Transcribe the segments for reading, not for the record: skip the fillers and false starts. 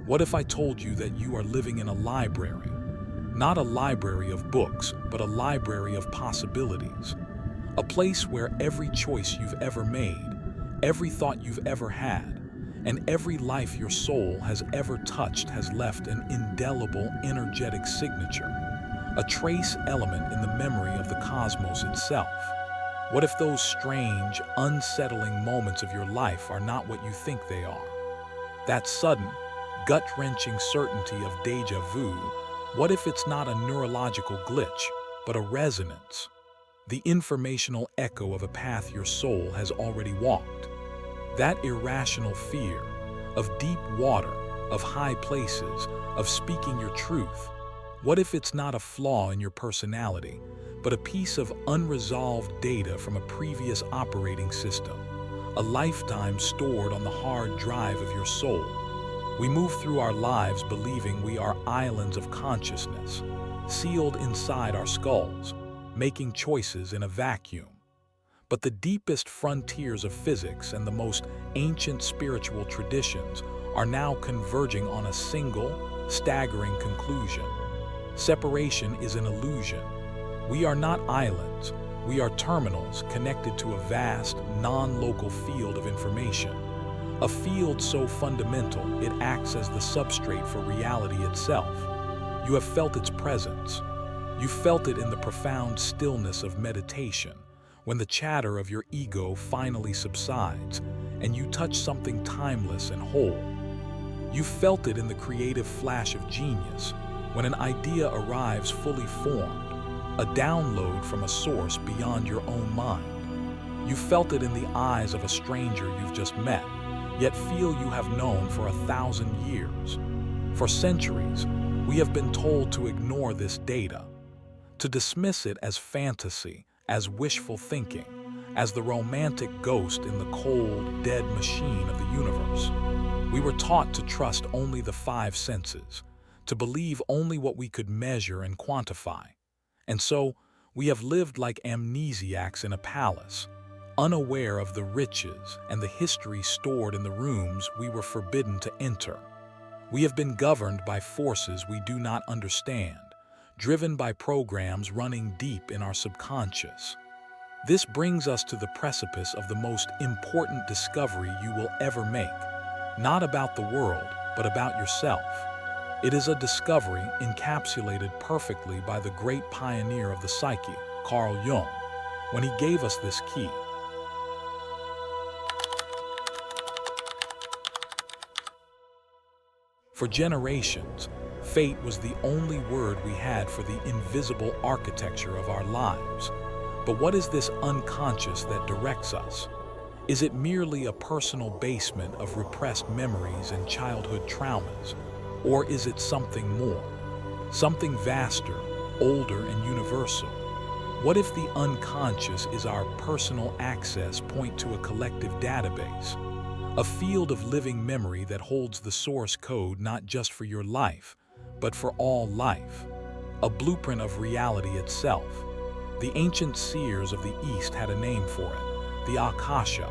What if I told you that you are living in a library? Not a library of books, but a library of possibilities. A place where every choice you've ever made, every thought you've ever had, and every life your soul has ever touched has left an indelible energetic signature, a trace element in the memory of the cosmos itself. What if those strange, unsettling moments of your life are not what you think they are? That sudden, gut-wrenching certainty of déjà vu, what if it's not a neurological glitch, but a resonance? The informational echo of a path your soul has already walked. That irrational fear of deep water, of high places, of speaking your truth. What if it's not a flaw in your personality, but a piece of unresolved data from a previous operating system, a lifetime stored on the hard drive of your soul? We move through our lives believing we are islands of consciousness, sealed inside our skulls, making choices in a vacuum. But the deepest frontiers of physics and the most ancient spiritual traditions are now converging on a single, staggering conclusion. Separation is an illusion. We are not islands. We are terminals connected to a vast, non-local field of information. A field so fundamental it acts as the substrate for reality itself. You have felt its presence. You felt it in the profound stillness of meditation, when the chatter of your ego finally subsides and you touch something timeless and whole. You felt it in the creative flash of genius, when an idea arrives fully formed, a download from a source beyond your own mind. You felt it in the eyes of a stranger you've just met, yet feel you have known for 1,000 years. For centuries, we have been told to ignore this data, to dismiss it as fantasy, as wishful thinking, as the romantic ghost in the cold, dead machine of the universe. We were taught to trust only the five senses, to believe only what we could measure and quantify. And so, we have lived like amnesiacs in a palace, unaware of the riches and the history stored in the rooms we were forbidden to enter. We have been governed by forces we do not understand, driven by programs running deep in our subconscious. This brings us to the precipice of the most important discovery you will ever make, not about the world, but about yourself. It is a discovery encapsulated perfectly by the great pioneer of the psyche, Carl Jung, when he gave us this key. For generations, fate was the only word we had for the invisible architecture of our lives. But what is this unconscious that directs us? Is it merely a personal basement of repressed memories and childhood traumas? Or is it something more? Something vaster, older, and universal? What if the unconscious is our personal access point to a collective database? A field of living memory that holds the source code not just for your life, but for all life. A blueprint of reality itself. The ancient seers of the East had a name for it, the Akasha,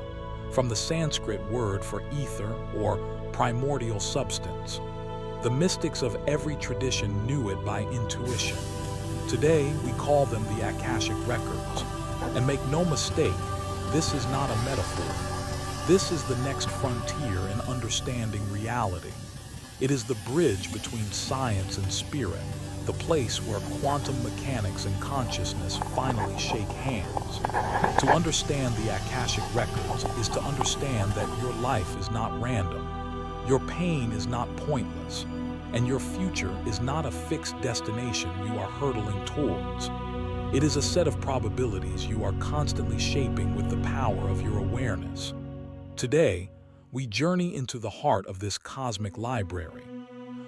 from the Sanskrit word for ether or primordial substance. The mystics of every tradition knew it by intuition. Today, we call them the Akashic Records. And make no mistake, this is not a metaphor. This is the next frontier in understanding reality. It is the bridge between science and spirit, the place where quantum mechanics and consciousness finally shake hands. To understand the Akashic Records is to understand that your life is not random, your pain is not pointless, and your future is not a fixed destination you are hurtling towards. It is a set of probabilities you are constantly shaping with the power of your awareness. Today, we journey into the heart of this cosmic library.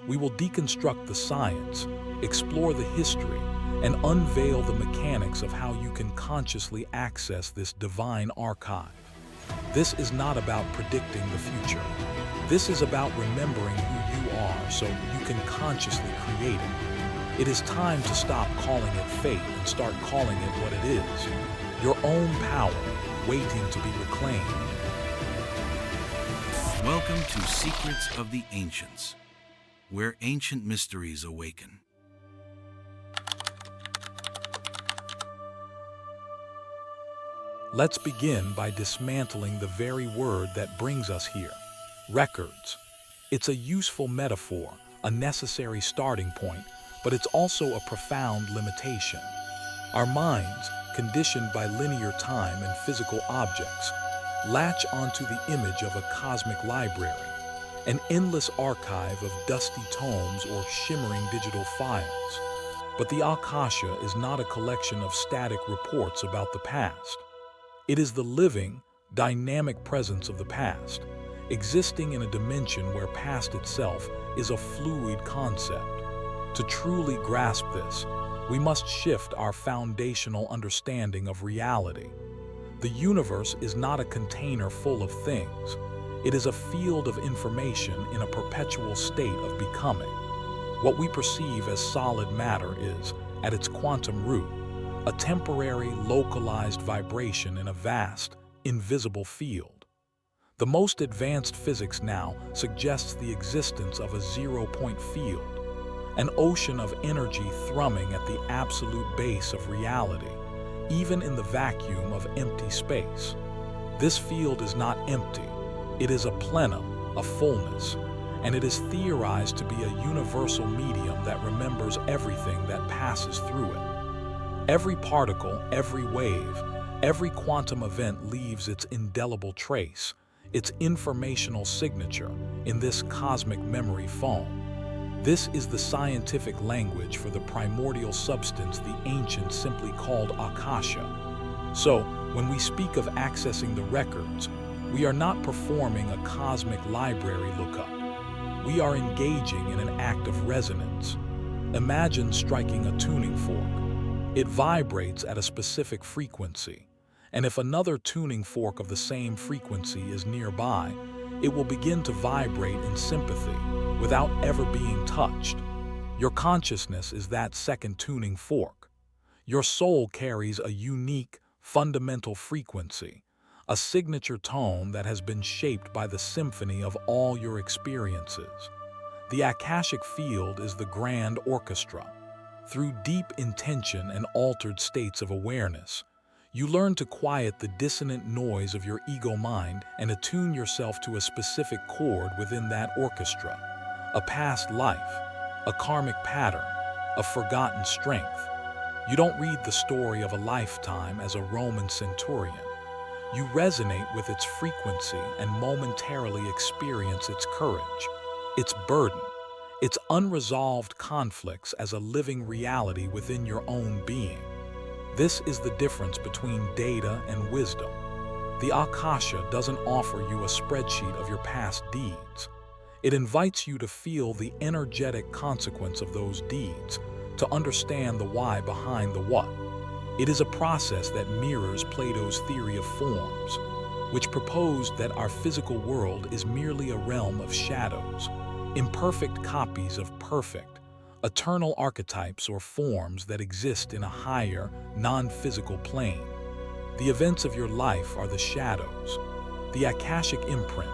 We will deconstruct the science, explore the history, and unveil the mechanics of how you can consciously access this divine archive. This is not about predicting the future. This is about remembering who you are so you can consciously create it. It is time to stop calling it fate and start calling it what it is. Your own power, waiting to be reclaimed. Welcome to Secrets of the Ancients, where ancient mysteries awaken. Let's begin by dismantling the very word that brings us here, records. It's a useful metaphor, a necessary starting point, but it's also a profound limitation. Our minds, conditioned by linear time and physical objects, latch onto the image of a cosmic library, an endless archive of dusty tomes or shimmering digital files. But the Akasha is not a collection of static reports about the past. It is the living, dynamic presence of the past, existing in a dimension where past itself is a fluid concept. To truly grasp this, we must shift our foundational understanding of reality. The universe is not a container full of things. It is a field of information in a perpetual state of becoming. What we perceive as solid matter is, at its quantum root, a temporary, localized vibration in a vast, invisible field. The most advanced physics now suggests the existence of a zero-point field, an ocean of energy thrumming at the absolute base of reality, even in the vacuum of empty space. This field is not empty. It is a plenum, a fullness, and it is theorized to be a universal medium that remembers everything that passes through it. Every particle, every wave, every quantum event leaves its indelible trace, its informational signature, in this cosmic memory foam. This is the scientific language for the primordial substance the ancients simply called Akasha. So, when we speak of accessing the records, we are not performing a cosmic library lookup. We are engaging in an act of resonance. Imagine striking a tuning fork. It vibrates at a specific frequency, and if another tuning fork of the same frequency is nearby, it will begin to vibrate in sympathy without ever being touched. Your consciousness is that second tuning fork. Your soul carries a unique, fundamental frequency, a signature tone that has been shaped by the symphony of all your experiences. The Akashic field is the grand orchestra. Through deep intention and altered states of awareness, you learn to quiet the dissonant noise of your ego mind and attune yourself to a specific chord within that orchestra, a past life, a karmic pattern, a forgotten strength. You don't read the story of a lifetime as a Roman centurion. You resonate with its frequency and momentarily experience its courage, its burden, its unresolved conflicts as a living reality within your own being. This is the difference between data and wisdom. The Akasha doesn't offer you a spreadsheet of your past deeds. It invites you to feel the energetic consequence of those deeds, to understand the why behind the what. It is a process that mirrors Plato's theory of forms, which proposed that our physical world is merely a realm of shadows, imperfect copies of perfect, eternal archetypes or forms that exist in a higher, non-physical plane. The events of your life are the shadows. The Akashic imprint,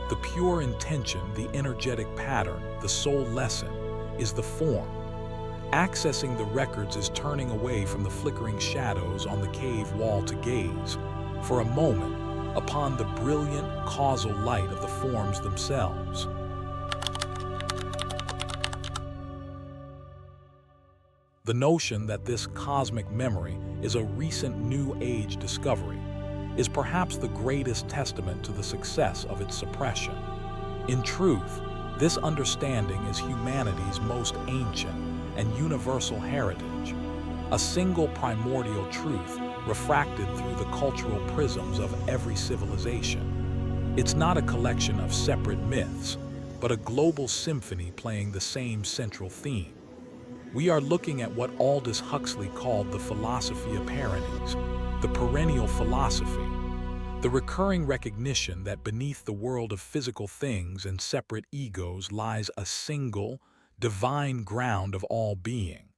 the pure intention, the energetic pattern, the soul lesson, is the form. Accessing the records is turning away from the flickering shadows on the cave wall to gaze, for a moment, upon the brilliant causal light of the forms themselves. The notion that this cosmic memory is a recent New Age discovery is perhaps the greatest testament to the success of its suppression. In truth, this understanding is humanity's most ancient and universal heritage, a single primordial truth refracted through the cultural prisms of every civilization. It's not a collection of separate myths, but a global symphony playing the same central theme. We are looking at what Aldous Huxley called the philosophy of parentage, the perennial philosophy, the recurring recognition that beneath the world of physical things and separate egos lies a single, divine ground of all being.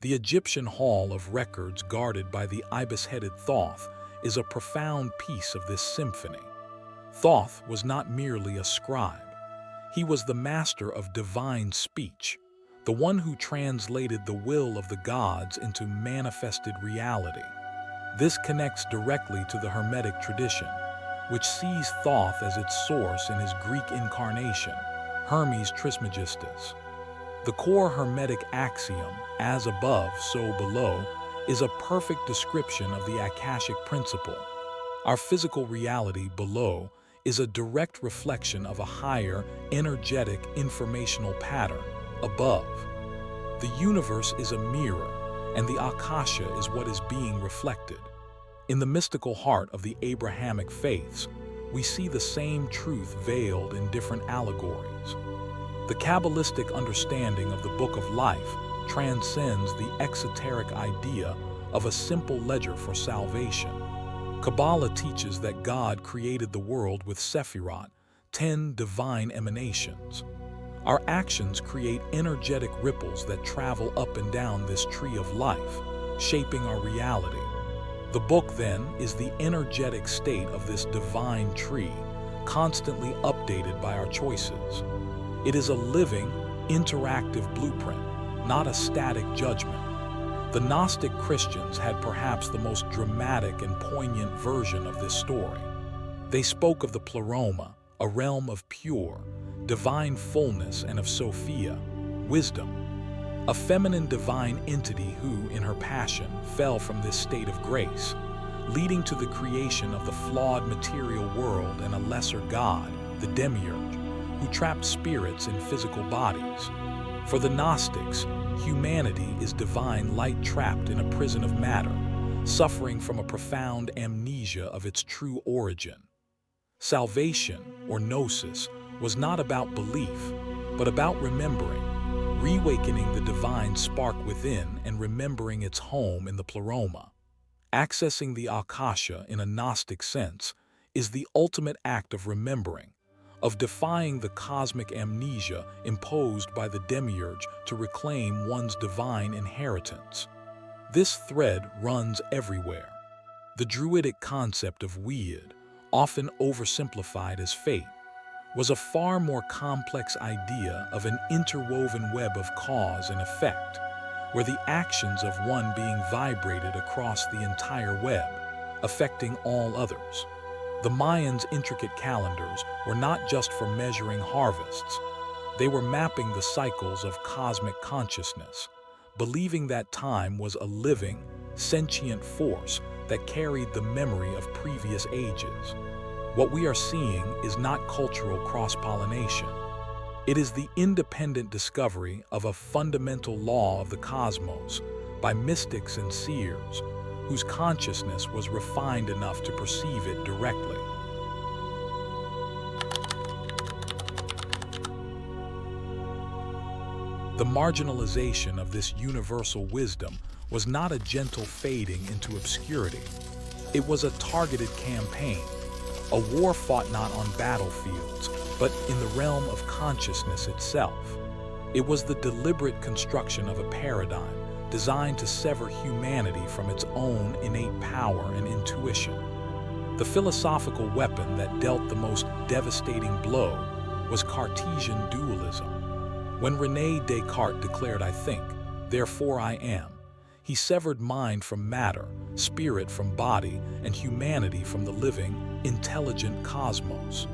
The Egyptian hall of records guarded by the ibis-headed Thoth is a profound piece of this symphony. Thoth was not merely a scribe. He was the master of divine speech, the one who translated the will of the gods into manifested reality. This connects directly to the Hermetic tradition, which sees Thoth as its source in his Greek incarnation, Hermes Trismegistus. The core Hermetic axiom, as above, so below, is a perfect description of the Akashic principle. Our physical reality below is a direct reflection of a higher, energetic, informational pattern above. The universe is a mirror, and the Akasha is what is being reflected. In the mystical heart of the Abrahamic faiths, we see the same truth veiled in different allegories. The Kabbalistic understanding of the Book of Life transcends the exoteric idea of a simple ledger for salvation. Kabbalah teaches that God created the world with Sephirot, 10 divine emanations. Our actions create energetic ripples that travel up and down this tree of life, shaping our reality. The book, then, is the energetic state of this divine tree, constantly updated by our choices. It is a living, interactive blueprint, not a static judgment. The Gnostic Christians had perhaps the most dramatic and poignant version of this story. They spoke of the Pleroma, a realm of pure, divine fullness, and of Sophia, wisdom, a feminine divine entity who, in her passion, fell from this state of grace, leading to the creation of the flawed material world and a lesser god, the Demiurge, who trapped spirits in physical bodies. For the Gnostics, humanity is divine light trapped in a prison of matter, suffering from a profound amnesia of its true origin. Salvation, or gnosis, was not about belief, but about remembering, reawakening the divine spark within and remembering its home in the Pleroma. Accessing the Akasha in a Gnostic sense is the ultimate act of remembering, of defying the cosmic amnesia imposed by the Demiurge to reclaim one's divine inheritance. This thread runs everywhere. The Druidic concept of weird, often oversimplified as fate, was a far more complex idea of an interwoven web of cause and effect, where the actions of one being vibrated across the entire web, affecting all others. The Mayans' intricate calendars were not just for measuring harvests. They were mapping the cycles of cosmic consciousness, believing that time was a living, sentient force that carried the memory of previous ages. What we are seeing is not cultural cross-pollination. It is the independent discovery of a fundamental law of the cosmos by mystics and seers, whose consciousness was refined enough to perceive it directly. The marginalization of this universal wisdom was not a gentle fading into obscurity. It was a targeted campaign, a war fought not on battlefields, but in the realm of consciousness itself. It was the deliberate construction of a paradigm designed to sever humanity from its own innate power and intuition. The philosophical weapon that dealt the most devastating blow was Cartesian dualism. When René Descartes declared, "I think, therefore I am," he severed mind from matter, spirit from body, and humanity from the living, intelligent cosmos.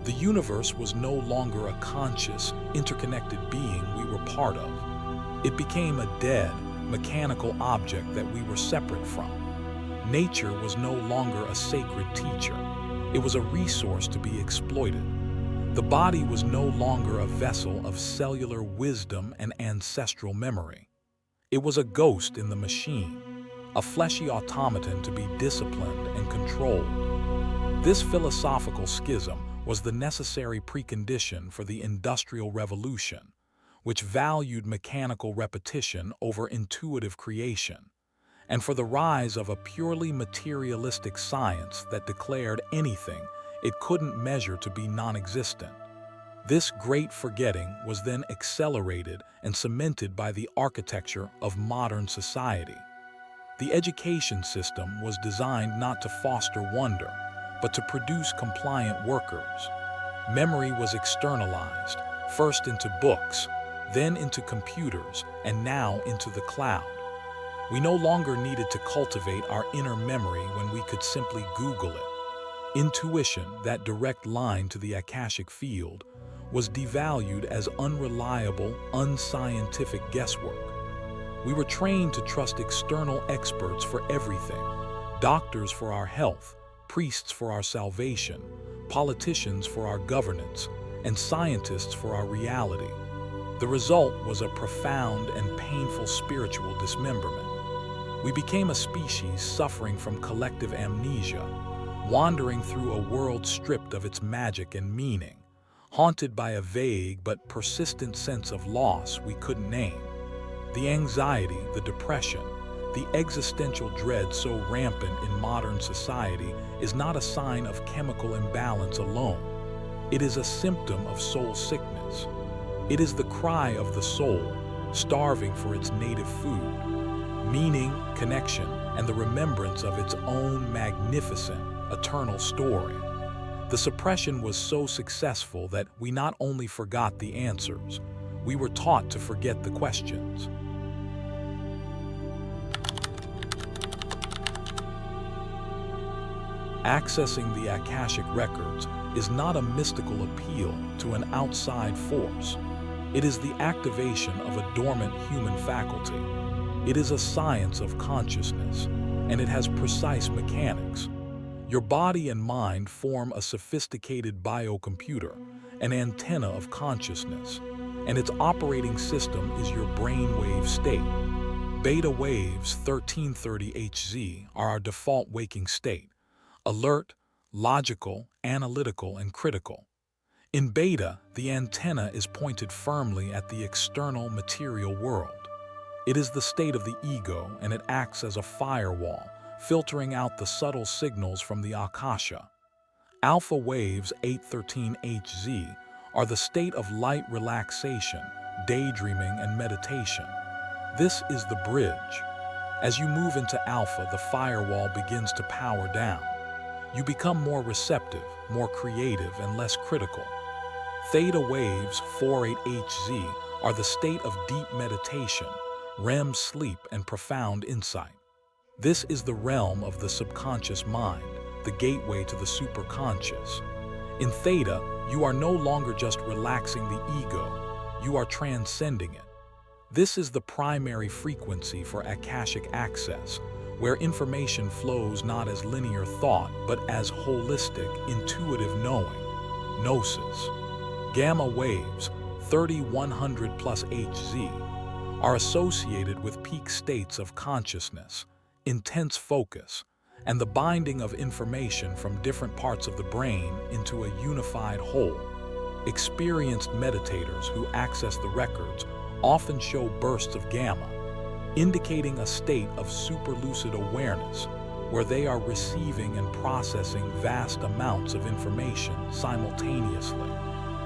The universe was no longer a conscious, interconnected being we were part of. It became a dead, mechanical object that we were separate from. Nature was no longer a sacred teacher. It was a resource to be exploited. The body was no longer a vessel of cellular wisdom and ancestral memory. It was a ghost in the machine, a fleshy automaton to be disciplined and controlled. This philosophical schism was the necessary precondition for the Industrial Revolution, which valued mechanical repetition over intuitive creation, and for the rise of a purely materialistic science that declared anything it couldn't measure to be non-existent. This great forgetting was then accelerated and cemented by the architecture of modern society. The education system was designed not to foster wonder, but to produce compliant workers. Memory was externalized, first into books, then into computers, and now into the cloud. We no longer needed to cultivate our inner memory when we could simply Google it. Intuition, that direct line to the Akashic field, was devalued as unreliable, unscientific guesswork. We were trained to trust external experts for everything: doctors for our health, priests for our salvation, politicians for our governance, and scientists for our reality. The result was a profound and painful spiritual dismemberment. We became a species suffering from collective amnesia, wandering through a world stripped of its magic and meaning, haunted by a vague but persistent sense of loss we couldn't name. The anxiety, the depression, the existential dread so rampant in modern society is not a sign of chemical imbalance alone. It is a symptom of soul sickness. It is the cry of the soul, starving for its native food, meaning, connection, and the remembrance of its own magnificent, eternal story. The suppression was so successful that we not only forgot the answers, we were taught to forget the questions. Accessing the Akashic Records is not a mystical appeal to an outside force. It is the activation of a dormant human faculty. It is a science of consciousness, and it has precise mechanics. Your body and mind form a sophisticated biocomputer, an antenna of consciousness, and its operating system is your brainwave state. Beta waves 1330 Hz are our default waking state: alert, logical, analytical, and critical. In beta, the antenna is pointed firmly at the external material world. It is the state of the ego, and it acts as a firewall, filtering out the subtle signals from the Akasha. Alpha waves 813 Hz are the state of light relaxation, daydreaming, and meditation. This is the bridge. As you move into alpha, the firewall begins to power down. You become more receptive, more creative, and less critical. Theta waves 48 Hz are the state of deep meditation, REM sleep, and profound insight. This is the realm of the subconscious mind, the gateway to the superconscious. In theta, you are no longer just relaxing the ego, you are transcending it. This is the primary frequency for Akashic access, where information flows not as linear thought, but as holistic, intuitive knowing, gnosis. Gamma waves, 3100 plus Hz, are associated with peak states of consciousness, intense focus, and the binding of information from different parts of the brain into a unified whole. Experienced meditators who access the records often show bursts of gamma, indicating a state of superlucid awareness where they are receiving and processing vast amounts of information simultaneously.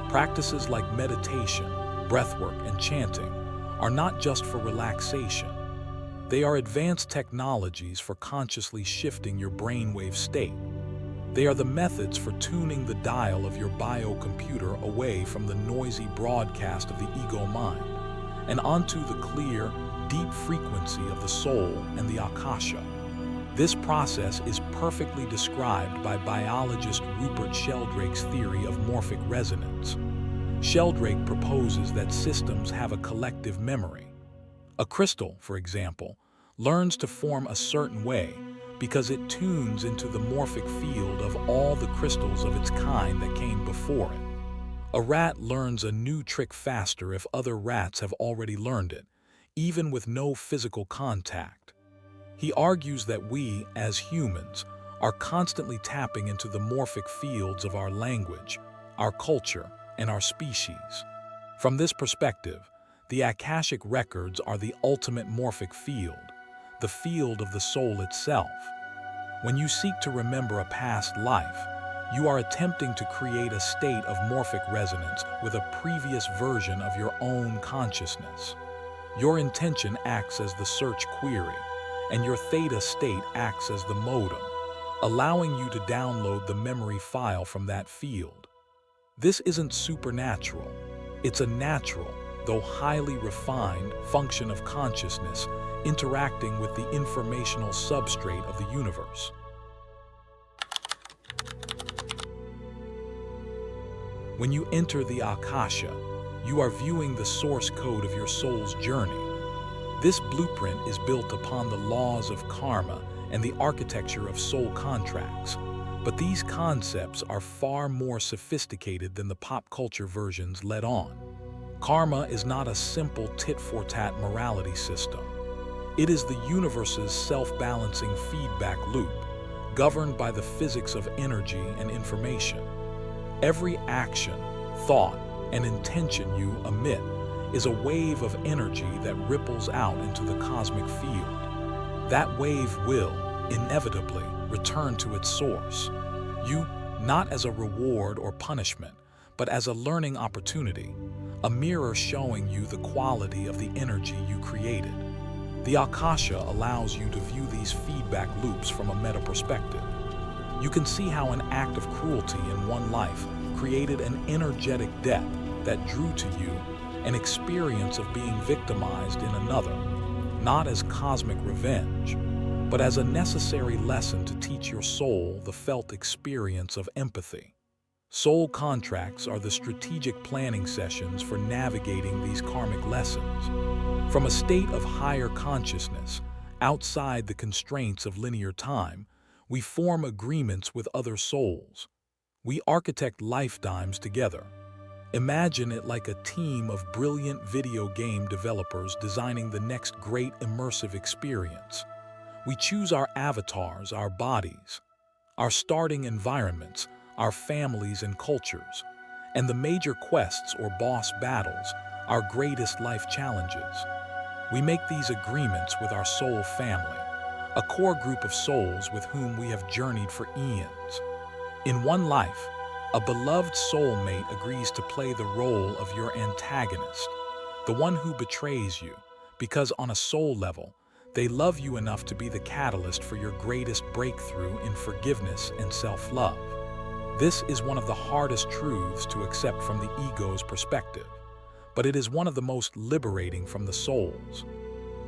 Practices like meditation, breathwork, and chanting are not just for relaxation. They are advanced technologies for consciously shifting your brainwave state. They are the methods for tuning the dial of your biocomputer away from the noisy broadcast of the ego mind and onto the clear, deep frequency of the soul and the Akasha. This process is perfectly described by biologist Rupert Sheldrake's theory of morphic resonance. Sheldrake proposes that systems have a collective memory. A crystal, for example, learns to form a certain way because it tunes into the morphic field of all the crystals of its kind that came before it. A rat learns a new trick faster if other rats have already learned it, even with no physical contact. He argues that we, as humans, are constantly tapping into the morphic fields of our language, our culture, and our species. From this perspective, the Akashic Records are the ultimate morphic field, the field of the soul itself. When you seek to remember a past life, you are attempting to create a state of morphic resonance with a previous version of your own consciousness. Your intention acts as the search query, and your theta state acts as the modem, allowing you to download the memory file from that field. This isn't supernatural. It's a natural, though highly refined, function of consciousness interacting with the informational substrate of the universe. When you enter the Akasha, you are viewing the source code of your soul's journey. This blueprint is built upon the laws of karma and the architecture of soul contracts, but these concepts are far more sophisticated than the pop culture versions let on. Karma is not a simple tit-for-tat morality system. It is the universe's self-balancing feedback loop, governed by the physics of energy and information. Every action, thought, and intention you emit is a wave of energy that ripples out into the cosmic field. That wave will, inevitably, return to its source. You, not as a reward or punishment, but as a learning opportunity, a mirror showing you the quality of the energy you created. The Akasha allows you to view these feedback loops from a meta perspective. You can see how an act of cruelty in one life created an energetic debt that drew to you an experience of being victimized in another, not as cosmic revenge, but as a necessary lesson to teach your soul the felt experience of empathy. Soul contracts are the strategic planning sessions for navigating these karmic lessons. From a state of higher consciousness, outside the constraints of linear time, we form agreements with other souls. We architect lifetimes together. Imagine it like a team of brilliant video game developers designing the next great immersive experience. We choose our avatars, our bodies, our starting environments, our families and cultures, and the major quests or boss battles, our greatest life challenges. We make these agreements with our soul family, a core group of souls with whom we have journeyed for eons. In one life, a beloved soulmate agrees to play the role of your antagonist, the one who betrays you, because on a soul level, they love you enough to be the catalyst for your greatest breakthrough in forgiveness and self-love. This is one of the hardest truths to accept from the ego's perspective, but it is one of the most liberating from the soul's.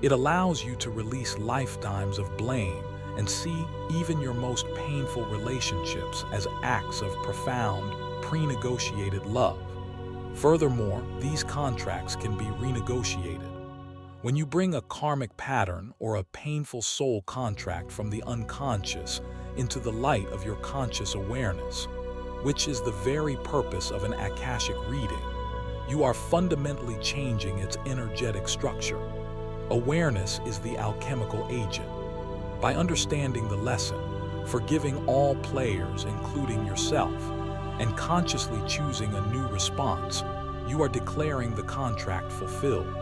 It allows you to release lifetimes of blame and see even your most painful relationships as acts of profound, pre-negotiated love. Furthermore, these contracts can be renegotiated. When you bring a karmic pattern or a painful soul contract from the unconscious into the light of your conscious awareness, which is the very purpose of an Akashic reading, you are fundamentally changing its energetic structure. Awareness is the alchemical agent. By understanding the lesson, forgiving all players, including yourself, and consciously choosing a new response, you are declaring the contract fulfilled.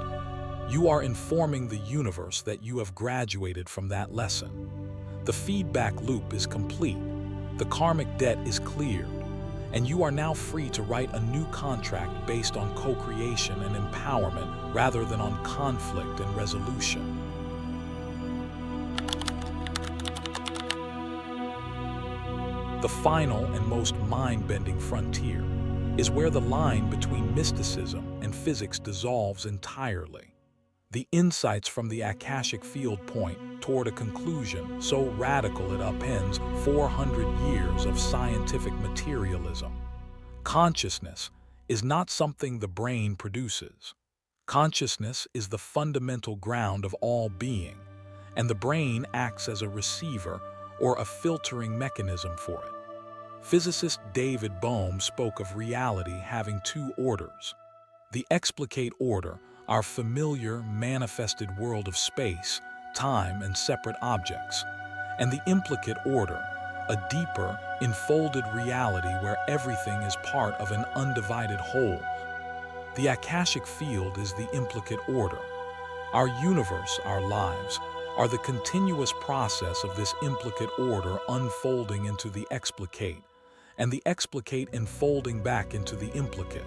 You are informing the universe that you have graduated from that lesson. The feedback loop is complete, the karmic debt is cleared, and you are now free to write a new contract based on co-creation and empowerment rather than on conflict and resolution. The final and most mind-bending frontier is where the line between mysticism and physics dissolves entirely. The insights from the Akashic field point toward a conclusion so radical it upends 400 years of scientific materialism. Consciousness is not something the brain produces. Consciousness is the fundamental ground of all being, and the brain acts as a receiver or a filtering mechanism for it. Physicist David Bohm spoke of reality having two orders. The explicate order, our familiar, manifested world of space, time, and separate objects, and the implicate order, a deeper, enfolded reality where everything is part of an undivided whole. The Akashic field is the implicate order. Our universe, our lives, are the continuous process of this implicate order unfolding into the explicate, and the explicate enfolding back into the implicate.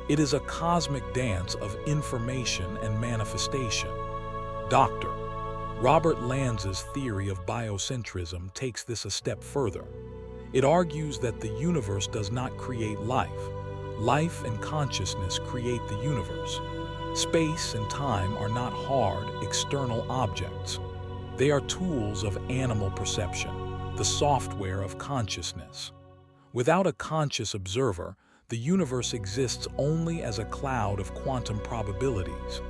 It is a cosmic dance of information and manifestation. Dr. Robert Lanza's theory of biocentrism takes this a step further. It argues that the universe does not create life, Life and consciousness create the universe. Space and time are not hard, external objects. They are tools of animal perception, the software of consciousness. Without a conscious observer, the universe exists only as a cloud of quantum probabilities.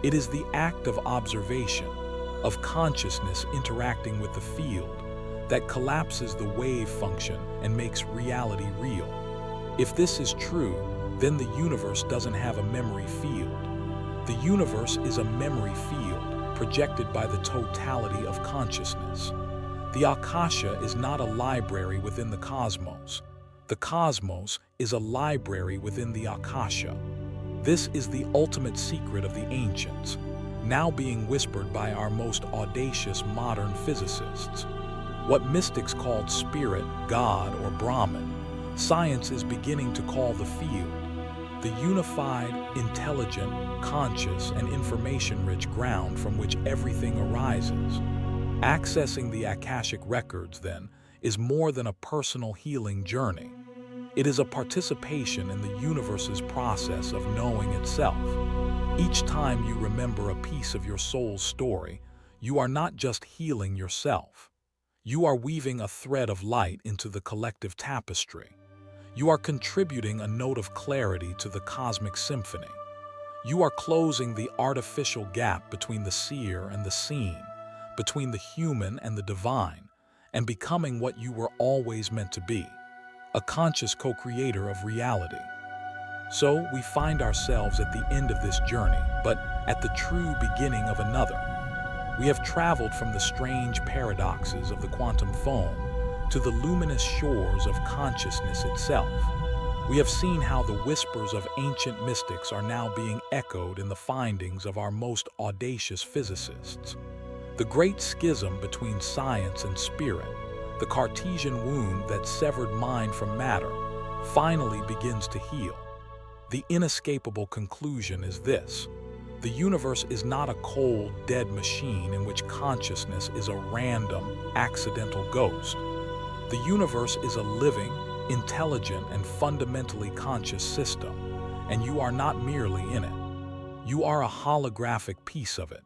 It is the act of observation, of consciousness interacting with the field, that collapses the wave function and makes reality real. If this is true, then the universe doesn't have a memory field. The universe is a memory field projected by the totality of consciousness. The Akasha is not a library within the cosmos. The cosmos is a library within the Akasha. This is the ultimate secret of the ancients, now being whispered by our most audacious modern physicists. What mystics called spirit, God, or Brahman, science is beginning to call the field, the unified, intelligent, conscious, and information-rich ground from which everything arises. Accessing the Akashic Records, then, is more than a personal healing journey. It is a participation in the universe's process of knowing itself. Each time you remember a piece of your soul's story, you are not just healing yourself. You are weaving a thread of light into the collective tapestry. You are contributing a note of clarity to the cosmic symphony. You are closing the artificial gap between the seer and the seen, between the human and the divine, and becoming what you were always meant to be, a conscious co-creator of reality. So we find ourselves at the end of this journey, but at the true beginning of another. We have traveled from the strange paradoxes of the quantum foam to the luminous shores of consciousness itself. We have seen how the whispers of ancient mystics are now being echoed in the findings of our most audacious physicists. The great schism between science and spirit, the Cartesian wound that severed mind from matter, finally begins to heal. The inescapable conclusion is this: the universe is not a cold, dead machine in which consciousness is a random, accidental ghost. The universe is a living, intelligent, and fundamentally conscious system, and you are not merely in it. You are a holographic piece of it.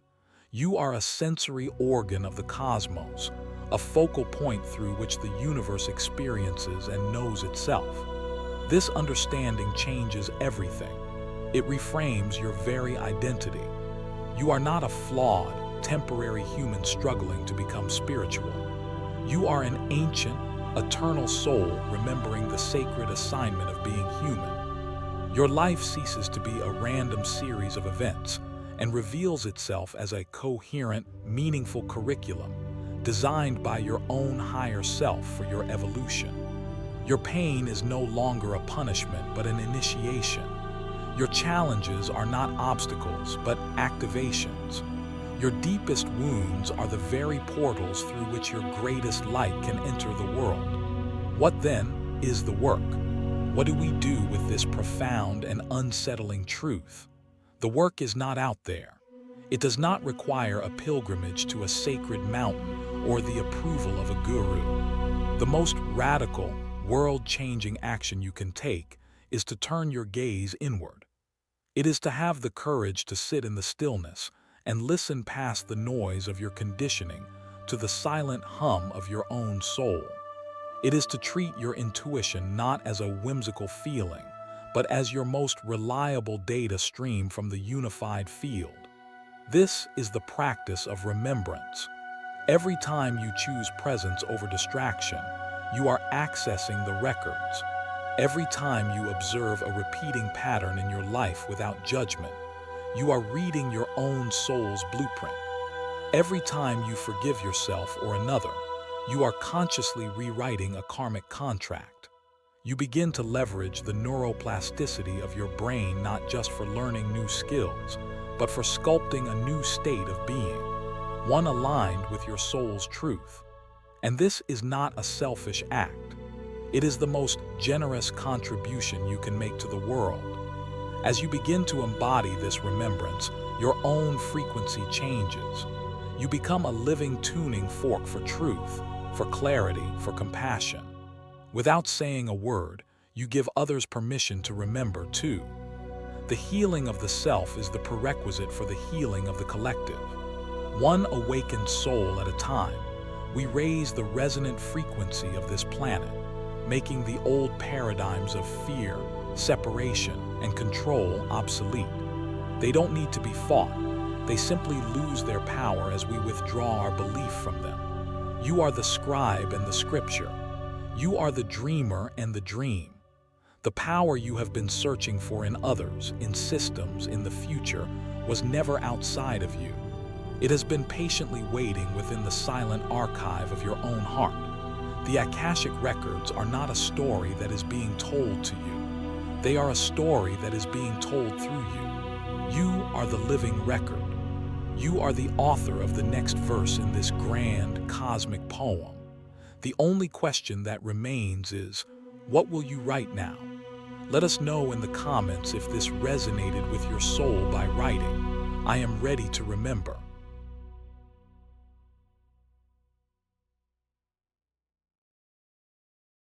You are a sensory organ of the cosmos, a focal point through which the universe experiences and knows itself. This understanding changes everything. It reframes your very identity. You are not a flawed, temporary human struggling to become spiritual. You are an ancient, eternal soul remembering the sacred assignment of being human. Your life ceases to be a random series of events and reveals itself as a coherent, meaningful curriculum designed by your own higher self for your evolution. Your pain is no longer a punishment but an initiation. Your challenges are not obstacles but activations. Your deepest wounds are the very portals through which your greatest light can enter the world. What then is the work? What do we do with this profound and unsettling truth? The work is not out there. It does not require a pilgrimage to a sacred mountain or the approval of a guru. The most radical, world-changing action you can take is to turn your gaze inward. It is to have the courage to sit in the stillness and listen past the noise of your conditioning to the silent hum of your own soul. It is to treat your intuition not as a whimsical feeling, but as your most reliable data stream from the unified field. This is the practice of remembrance. Every time you choose presence over distraction, you are accessing the records. Every time you observe a repeating pattern in your life without judgment, you are reading your own soul's blueprint. Every time you forgive yourself or another, you are consciously rewriting a karmic contract. You begin to leverage the neuroplasticity of your brain not just for learning new skills, but for sculpting a new state of being, one aligned with your soul's truth. And this is not a selfish act. It is the most generous contribution you can make to the world. As you begin to embody this remembrance, your own frequency changes. You become a living tuning fork for truth, for clarity, for compassion. Without saying a word, You give others permission to remember, too. The healing of the self is the prerequisite for the healing of the collective. One awakened soul at a time, we raise the resonant frequency of this planet, making the old paradigms of fear, separation, and control obsolete. They don't need to be fought. They simply lose their power as we withdraw our belief from them. You are the scribe and the scripture. You are the dreamer and the dream. The power you have been searching for in others, in systems, in the future, was never outside of you. It has been patiently waiting within the silent archive of your own heart. The Akashic Records are not a story that is being told to you. They are a story that is being told through you. You are the living record. You are the author of the next verse in this grand, cosmic poem. The only question that remains is, what will you write now? Let us know in the comments if this resonated with your soul by writing, "I am ready to remember."